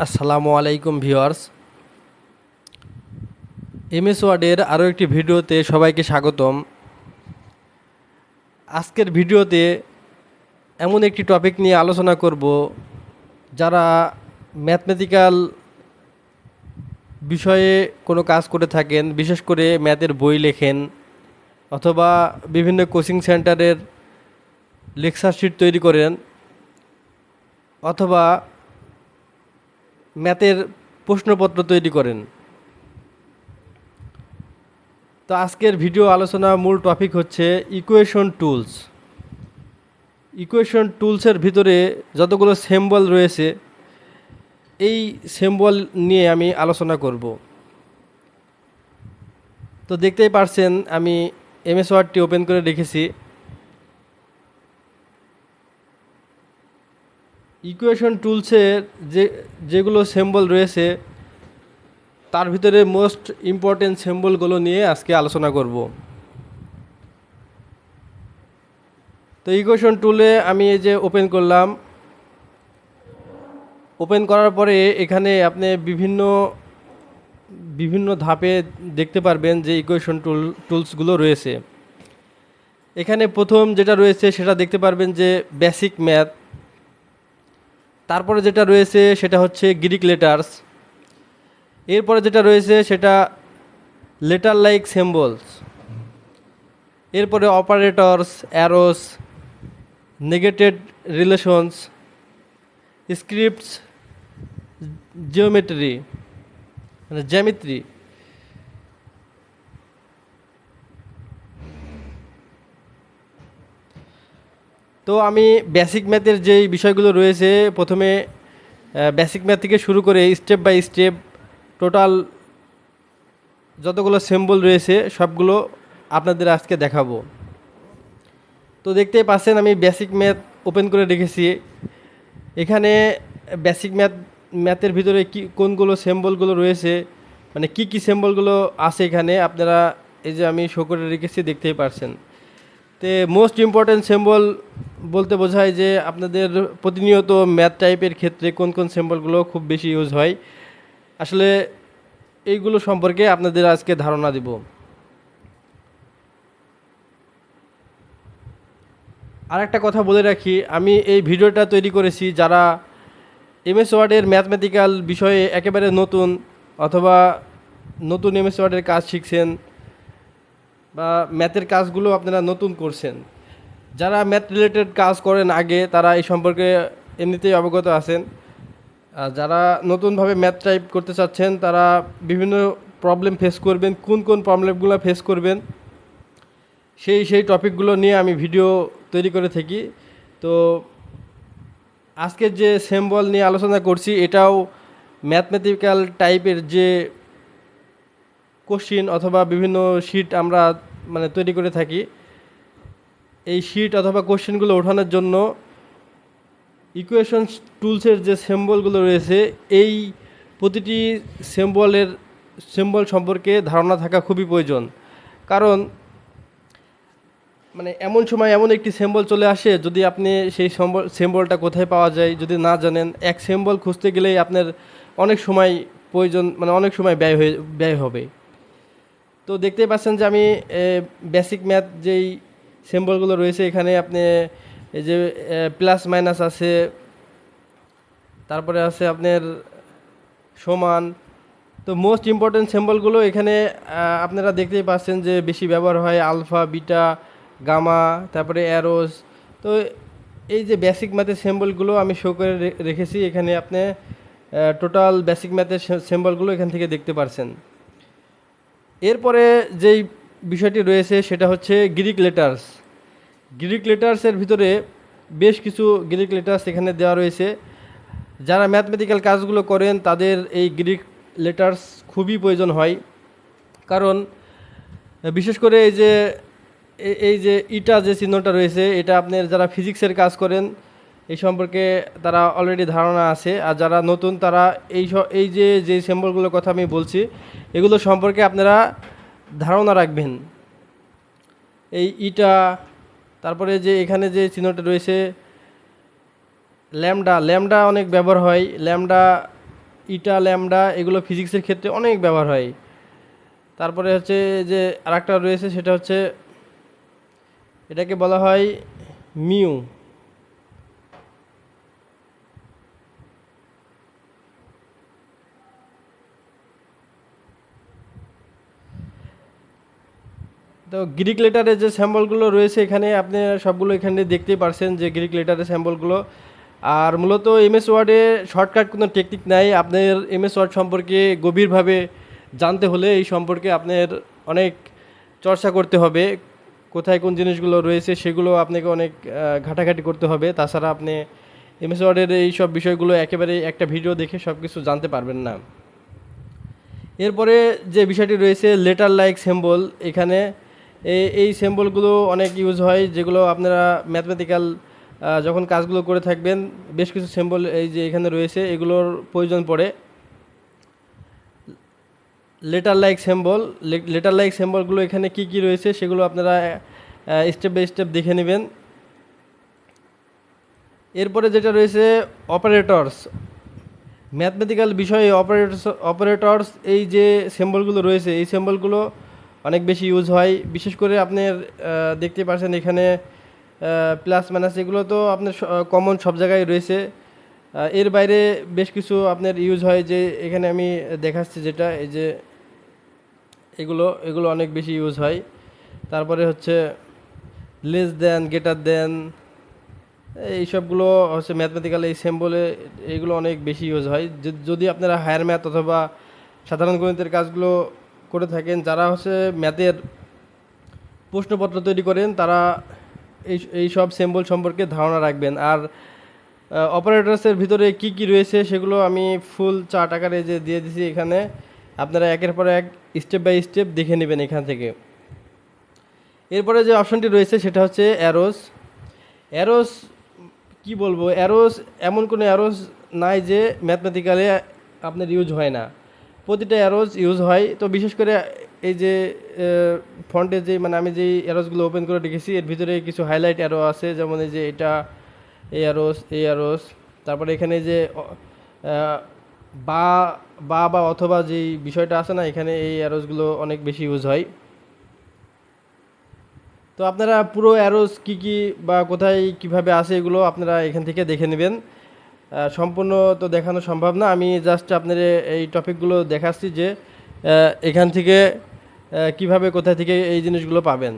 আসসালামু আলাইকুম viewers. MS ওয়ার্ডের আরও একটি ভিডিওতে সবাইকে স্বাগতম। আজকের ভিডিওতে এমন একটি টপিক নিয়ে আলোচনা করব, যারা ম্যাথমেটিক্যাল বিষয়ে কোনো কাজ করে থাকেন, বিশেষ করে ম্যাথের বই লেখেন অথবা বিভিন্ন কোচিং সেন্টারের লেকচার শিট তৈরি করেন অথবা ম্যাথের প্রশ্নপত্র তৈরি করেন। তো আজকের ভিডিও আলোচনা মূল টপিক হচ্ছে ইকুয়েশন টুলস। ইকুয়েশন টুলসের ভিতরে যতগুলো সিম্বল রয়েছে, এই সিম্বল নিয়ে আমি আলোচনা করব। তো দেখতেই পারছেন আমি এমএস ওয়ার্ডটি ওপেন করে রেখেছি। ইকুয়েশন টুলসের যেগুলো সিম্বল রয়েছে, তার ভিতরে মোস্ট ইম্পর্টেন্ট সিম্বলগুলো নিয়ে আজকে আলোচনা করব। তো ইকুয়েশন টুলে আমি এই যে ওপেন করলাম, ওপেন করার পরে এখানে আপনি বিভিন্ন বিভিন্ন ধাপে দেখতে পারবেন যে ইকুয়েশন টুলসগুলো রয়েছে। এখানে প্রথম যেটা রয়েছে সেটা দেখতে পারবেন যে বেসিক ম্যাথ। তারপরে যেটা রয়েছে সেটা হচ্ছে গ্রিক লেটার্স। এরপরে যেটা রয়েছে সেটা লেটার লাইক সিম্বলস। এরপরে operators, arrows, negated relations, scripts, geometry মানে জ্যামিতি। তো আমি বেসিক ম্যাথের যেই বিষয়গুলো রয়েছে, প্রথমে বেসিক ম্যাথ থেকে শুরু করে স্টেপ বাই স্টেপ টোটাল যতগুলো সিম্বল রয়েছে সবগুলো আপনাদের আজকে দেখাবো। তো দেখতেই পাচ্ছেন আমি বেসিক ম্যাথ ওপেন করে রেখেছি। এখানে বেসিক ম্যাথের ভিতরে কোনগুলো সিম্বলগুলো রয়েছে, মানে কি সিম্বলগুলো আছে এখানে আপনারা এই যে আমি শো করে রেখেছি দেখতেই পারছেন। তো মোস্ট ইম্পর্ট্যান্ট সিম্বল বলতে বোঝায় যে আপনাদের প্রতিনিয়ত ম্যাথ টাইপের ক্ষেত্রে কোন কোন সিম্বলগুলো খুব বেশি ইউজ হয়। আসলে এইগুলো সম্পর্কে আপনাদের আজকে ধারণা দিব। আর একটা কথা বলে রাখি, আমি এই ভিডিওটা তৈরি করেছি যারা এমএস ওয়ার্ডের ম্যাথমেটিক্যাল বিষয়ে একেবারে নতুন অথবা নতুন এমএস ওয়ার্ডের কাজ শিখছেন বা ম্যাথের কাজগুলো আপনারা নতুন করছেন। যারা ম্যাথ রিলেটেড কাজ করেন আগে, তারা এই সম্পর্কে এমনিতেই অবগত আছেন। আর যারা নতুনভাবে ম্যাথ টাইপ করতে চাচ্ছেন, তারা বিভিন্ন প্রবলেম ফেস করবেন। কোন কোন প্রবলেমগুলো ফেস করবেন সেই টপিকগুলো নিয়ে আমি ভিডিও তৈরি করে থাকি। তো আজকের যে সিম্বল নিয়ে আলোচনা করছি, এটাও ম্যাথমেটিক্যাল টাইপের যে কোশ্চিন অথবা বিভিন্ন শিট আমরা মানে তৈরি করে থাকি, এই শিট অথবা কোশ্চেনগুলো ওঠানোর জন্য ইকুয়েশন টুলসের যে সিম্বলগুলো রয়েছে, এই প্রতিটি সিম্বল সম্পর্কে ধারণা থাকা খুবই প্রয়োজন। কারণ মানে এমন সময় এমন একটি সিম্বল চলে আসে, যদি আপনি সেই সিম্বলটা কোথায় পাওয়া যায় যদি না জানেন, এক সিম্বল খুঁজতে গেলেই আপনার অনেক সময় প্রয়োজন, মানে অনেক সময় ব্যয় হবে। তো দেখতেই পাচ্ছেন যে আমি বেসিক ম্যাথ যেই সিম্বলগুলো রয়েছে, এখানে আপনি এই যে প্লাস মাইনাস আছে, তারপরে আছে আপনার সমান। তো মোস্ট ইম্পর্টেন্ট সিম্বলগুলো এখানে আপনারা দেখতেই পাচ্ছেন যে বেশি ব্যবহার হয় আলফা, বিটা, গামা, তারপরে অ্যারোস। তো এই যে বেসিক ম্যাথের সিম্বলগুলো আমি শো করে রেখেছি এখানে, আপনি টোটাল বেসিক ম্যাথের সিম্বলগুলো এখান থেকে দেখতে পারছেন। এরপরে যেই বিষয়টি রয়েছে সেটা হচ্ছে গ্রিক লেটার্স। গ্রিক লেটার্সের ভিতরে বেশ কিছু গ্রিক লেটার্স এখানে দেওয়া রয়েছে। যারা ম্যাথমেটিক্যাল কাজগুলো করেন তাদের এই গ্রিক লেটার্স খুবই প্রয়োজন হয়। কারণ বিশেষ করে এই যে ইটা যে চিহ্নটা রয়েছে, এটা আপনার যারা ফিজিক্সের কাজ করেন এই সম্পর্কে তারা অলরেডি ধারণা আছে। আর যারা নতুন তারা এই যে সিম্বলগুলোর কথা আমি বলছি, এগুলো সম্পর্কে আপনারা ধারণা রাখবেন। এই ইটা, তারপরে যে এখানে যে চিহ্নটা রয়েছে ল্যামডা, ল্যামডা অনেক ব্যবহার হয়। ল্যামডা ইটা ল্যামডা এগুলো ফিজিক্সের ক্ষেত্রে অনেক ব্যবহার হয়। তারপরে হচ্ছে যে আরেকটা রয়েছে সেটা হচ্ছে এটাকে বলা হয় মিউ। তো গ্রিক লেটারের যে স্যাম্বলগুলো রয়েছে এখানে আপনি সবগুলো এখানে দেখতেই পারছেন যে গ্রিক লেটারের স্যাম্বলগুলো। আর মূলত এমএস ওয়ার্ডে শর্টকাট কোনো টেকনিক নাই। আপনার এমএস ওয়ার্ড সম্পর্কে গভীরভাবে জানতে হলে এই সম্পর্কে আপনার অনেক চর্চা করতে হবে। কোথায় কোন জিনিসগুলো রয়েছে সেগুলো আপনাকে অনেক ঘাটাঘাটি করতে হবে। তাছাড়া আপনি এমএস ওয়ার্ডের এই সব বিষয়গুলো একেবারে একটা ভিডিও দেখে সব কিছু জানতে পারবেন না। এরপরে যে বিষয়টি রয়েছে লেটার লাইক সিম্বল, এখানে এই সিম্বলগুলো অনেক ইউজ হয়, যেগুলো আপনারা ম্যাথমেটিক্যাল যখন কাজগুলো করে থাকবেন বেশ কিছু সিম্বল এই যে এখানে রয়েছে এগুলোর প্রয়োজন পড়ে। লেটার লাইক সিম্বলগুলো এখানে কি কি রয়েছে সেগুলো আপনারা স্টেপ বাই স্টেপ দেখে নেবেন। এরপরে যেটা রয়েছে অপারেটরস, ম্যাথমেটিক্যাল বিষয়ে অপারেটরস এই যে সিম্বলগুলো রয়েছে এই সিম্বলগুলো অনেক বেশি ইউজ হয়। বিশেষ করে আপনার দেখতে পাচ্ছেন এখানে প্লাস মাইনাস এগুলো তো আপনার কমন সব জায়গায় রয়েছে। এর বাইরে বেশ কিছু আপনার ইউজ হয়, যে এখানে আমি দেখাচ্ছি যেটা এই যে এগুলো এগুলো অনেক বেশি ইউজ হয়। তারপরে হচ্ছে লেস দেন, গ্রেটার দেন, এই সবগুলো হচ্ছে ম্যাথমেটিক্যাল এই সিম্বলে এইগুলো অনেক বেশি ইউজ হয়। যদি আপনারা হায়ার ম্যাথ অথবা সাধারণ গণিতের কাজগুলো করে থাকেন, যারা হচ্ছে ম্যাথের প্রশ্নপত্র তৈরি করেন তারা এই সব সিম্বল সম্পর্কে ধারণা রাখবেন। আর অপারেটরসের ভিতরে কি কি রয়েছে সেগুলো আমি ফুল চার্ট আকারে যে দিয়ে দিছি এখানে, আপনারা একের পর এক স্টেপ বাই স্টেপ দেখে নেবেন এখান থেকে। এরপরে যে অপশনটি রয়েছে সেটা হচ্ছে অ্যারোস। অ্যারোস কি বলবো, অ্যারোস এমন কোনো অ্যারোস নাই যে ম্যাথমেটিক্যালে আপনার ইউজ হয় না, প্রতিটা অ্যারোস ইউজ হয়। তো বিশেষ করে এই যে ফন্টে যে মানে আমি যেই অ্যারোসগুলো ওপেন করে রেখেছি এর ভিতরে কিছু হাইলাইট অ্যারো আছে, যেমন এই যে এটা এই অ্যারোস, তারপরে এখানে যে বা বা অথবা যেই বিষয়টা আছে না এখানে এই অ্যারোসগুলো অনেক বেশি ইউজ হয়। তো আপনারা পুরো অ্যারোস কি কি বা কোথায় কিভাবে আসে এগুলো আপনারা এখান থেকে দেখে নেবেন। সম্পূর্ণ তো দেখানো সম্ভব না, আমি জাস্ট আপনার এই টপিকগুলো দেখাচ্ছি যে এখান থেকে কিভাবে কোথা থেকে এই জিনিসগুলো পাবেন।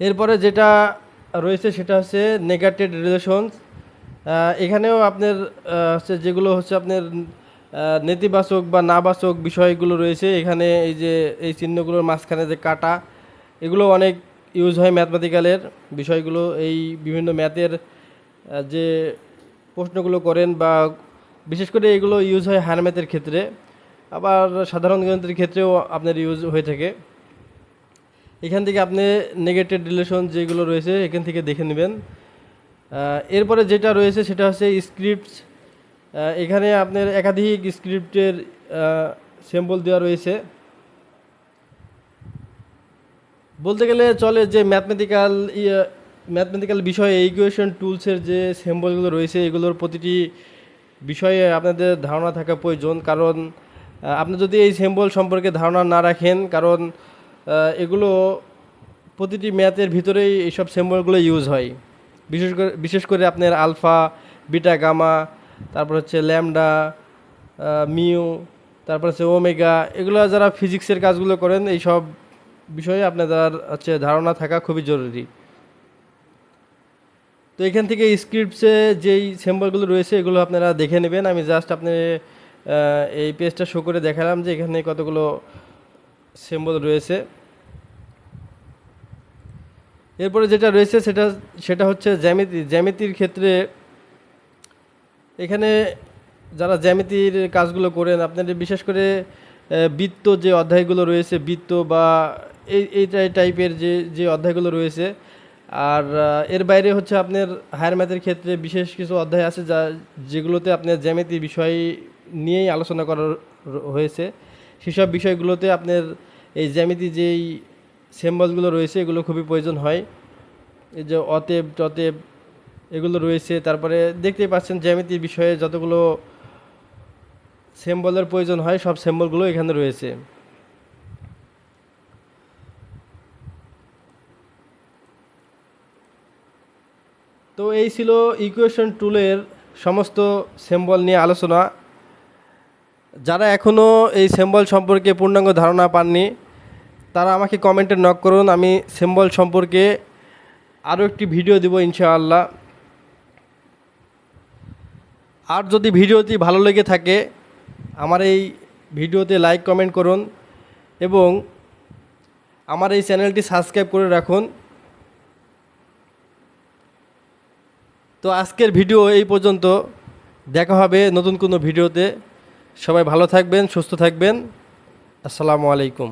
এরপরে যেটা রয়েছে সেটা হচ্ছে নেগেটিভ রিলেশনস। এখানেও আপনার হচ্ছে যেগুলো হচ্ছে আপনার নেতিবাচক বা নাবাচক বিষয়গুলো রয়েছে, এখানে এই যে এই চিহ্নগুলোর মাঝখানে যে কাটা এগুলো অনেক ইউজ হয় ম্যাথমেটিক্যালের বিষয়গুলো। এই বিভিন্ন ম্যাথের যে প্রশ্নগুলো করেন বা বিশেষ করে এগুলো ইউজ হয় হায়ার ম্যাথের ক্ষেত্রে, আবার সাধারণ গণিতের ক্ষেত্রেও আপনার ইউজ হয়ে থাকে। এখান থেকে আপনি নেগেটিভ রিলেশন যেগুলো রয়েছে এখান থেকে দেখে নেবেন। এরপরে যেটা রয়েছে সেটা হচ্ছে স্ক্রিপ্টস। এখানে আপনার একাধিক স্ক্রিপ্টের সিম্বল দেওয়া রয়েছে। বলতে গেলে চলে যে ম্যাথমেটিক্যাল বিষয়ে ইকুয়েশন টুলসের যে সিম্বলগুলো রয়েছে এগুলোর প্রতিটি বিষয়ে আপনাদের ধারণা থাকা প্রয়োজন। কারণ আপনি যদি এই সিম্বল সম্পর্কে ধারণা না রাখেন, কারণ এগুলো প্রতিটি ম্যাথের ভিতরেই এইসব সিম্বলগুলো ইউজ হয়। বিশেষ করে আপনার আলফা, বিটা, গামা, তারপর হচ্ছে ল্যামডা, মিউ, তারপর হচ্ছে ওমেগা, এগুলো যারা ফিজিক্সের কাজগুলো করেন এই সব বিষয়ে আপনাদের হচ্ছে ধারণা থাকা খুবই জরুরি। তো এখান থেকে স্ক্রিপ্টসে যেই সিম্বলগুলো রয়েছে এগুলো আপনারা দেখে নেবেন। আমি জাস্ট আপনি এই পেজটা শো করে দেখালাম যে এখানে কতগুলো সিম্বল রয়েছে। এরপরে যেটা রয়েছে সেটা হচ্ছে জ্যামিতির ক্ষেত্রে এখানে যারা জ্যামিতির কাজগুলো করেন আপনাদের বিশেষ করে বৃত্ত যে অধ্যায়গুলো রয়েছে, বৃত্ত বা এই টাইপের যে অধ্যায়গুলো রয়েছে। আর এর বাইরে হচ্ছে আপনার হায়ার ম্যাথের ক্ষেত্রে বিশেষ কিছু অধ্যায় আছে যেগুলোতে আপনার জ্যামিতি বিষয় নিয়েই আলোচনা করা হয়েছে। সেসব বিষয়গুলোতে আপনার এই জ্যামিতি যেই সিম্বলগুলো রয়েছে এগুলো খুবই প্রয়োজন হয়। এই যে অতএব টতএব এগুলো রয়েছে। তারপরে দেখতেই পাচ্ছেন জ্যামিতির বিষয়ে যতগুলো সিম্বলের প্রয়োজন হয় সব সিম্বলগুলো এখানে রয়েছে। তো এই ছিল ইকুয়েশন টুলের সমস্ত সিম্বল নিয়ে আলোচনা। যারা এখনও এই সিম্বল সম্পর্কে পূর্ণাঙ্গ ধারণা পাননি তারা আমাকে কমেন্টে নক করুন, আমি সিম্বল সম্পর্কে আরও একটি ভিডিও দেব ইনশাআল্লাহ। আর যদি ভিডিওটি ভালো লেগে থাকে আমার এই ভিডিওতে লাইক কমেন্ট করুন এবং আমার এই চ্যানেলটি সাবস্ক্রাইব করে রাখুন। তো আজকের ভিডিও এই পর্যন্ত, দেখা হবে নতুন কোনো ভিডিওতে। সবাই ভালো থাকবেন, সুস্থ থাকবেন। আসসালামু আলাইকুম।